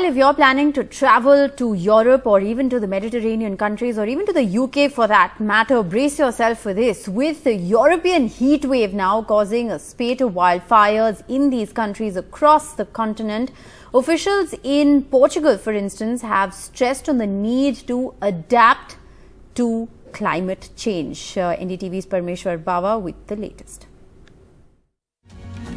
Meanwhile, if you're planning to travel to Europe or even to the Mediterranean countries or even to the UK for that matter, brace yourself for this. With the European heat wave now causing a spate of wildfires in these countries across the continent, officials in Portugal, for instance, have stressed on the need to adapt to climate change. NDTV's Parmeshwar Bawa with the latest.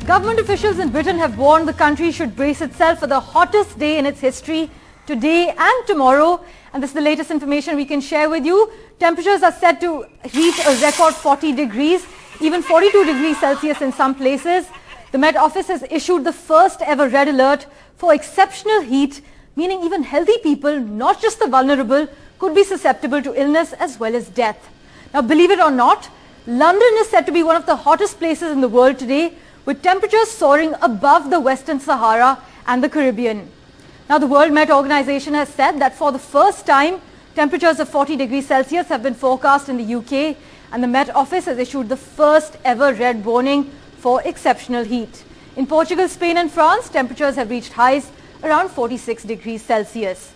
Government officials in Britain have warned the country should brace itself for the hottest day in its history today and tomorrow. And this is the latest information we can share with you. Temperatures are set to reach a record 40 degrees, even 42 degrees Celsius in some places. The Met Office has issued the first ever red alert for exceptional heat, meaning even healthy people, not just the vulnerable, could be susceptible to illness as well as death. Now, believe it or not, London is said to be one of the hottest places in the world today, with temperatures soaring above the Western Sahara and the Caribbean. Now, the World Met Organization has said that for the first time, temperatures of 40 degrees Celsius have been forecast in the UK, and the Met Office has issued the first ever red warning for exceptional heat. In Portugal, Spain and France, temperatures have reached highs around 46 degrees Celsius.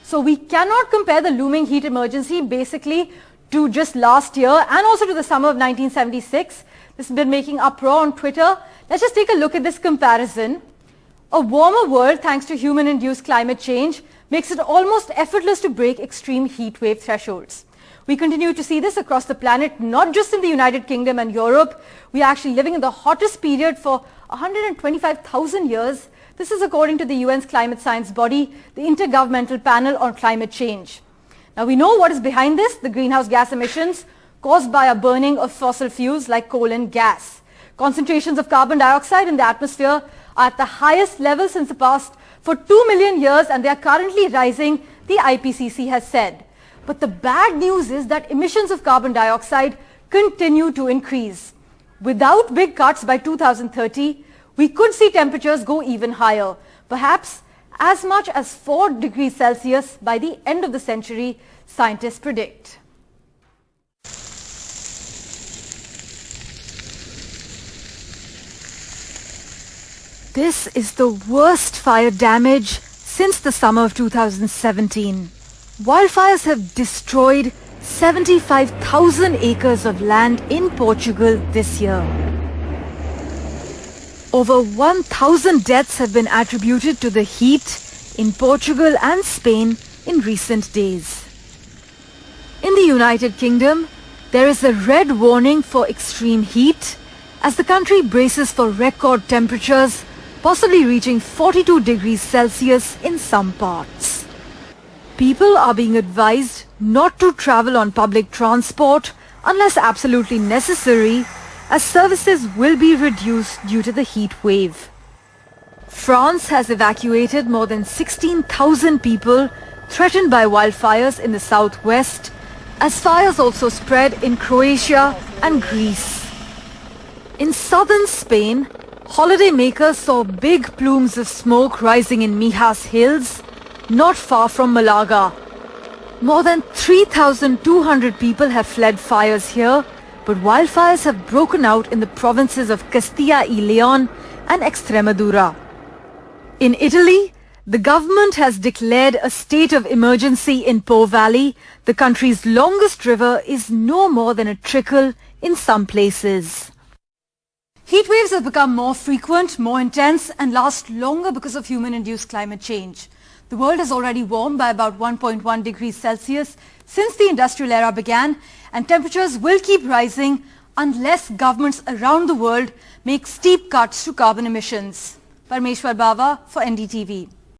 So we cannot compare the looming heat emergency basically to just last year and also to the summer of 1976. This has been making uproar on Twitter. Let's just take a look at this comparison. A warmer world, thanks to human-induced climate change, makes it almost effortless to break extreme heat wave thresholds. We continue to see this across the planet, not just in the United Kingdom and Europe. We are actually living in the hottest period for 125,000 years. This is according to the UN's climate science body, the Intergovernmental Panel on Climate Change. Now, we know what is behind this, the greenhouse gas emissions caused by a burning of fossil fuels like coal and gas. Concentrations of carbon dioxide in the atmosphere are at the highest level since the past for 2 million years, and they are currently rising, the IPCC has said. But the bad news is that emissions of carbon dioxide continue to increase. Without big cuts by 2030, we could see temperatures go even higher, perhaps as much as 4 degrees Celsius by the end of the century, scientists predict. This is the worst fire damage since the summer of 2017. Wildfires have destroyed 75,000 acres of land in Portugal this year. Over 1,000 deaths have been attributed to the heat in Portugal and Spain in recent days. In the United Kingdom, there is a red warning for extreme heat as the country braces for record temperatures, possibly reaching 42 degrees Celsius in some parts. People are being advised not to travel on public transport unless absolutely necessary, as services will be reduced due to the heat wave. France has evacuated more than 16,000 people threatened by wildfires in the southwest, as fires also spread in Croatia and Greece. In southern Spain, holidaymakers saw big plumes of smoke rising in Mijas Hills, not far from Malaga. More than 3,200 people have fled fires here, but wildfires have broken out in the provinces of Castilla y León and Extremadura. In Italy, the government has declared a state of emergency in Po Valley. The country's longest river is no more than a trickle in some places. Heat waves have become more frequent, more intense, and last longer because of human-induced climate change. The world has already warmed by about 1.1 degrees Celsius since the industrial era began, and temperatures will keep rising unless governments around the world make steep cuts to carbon emissions. Parmeshwar Bawa for NDTV.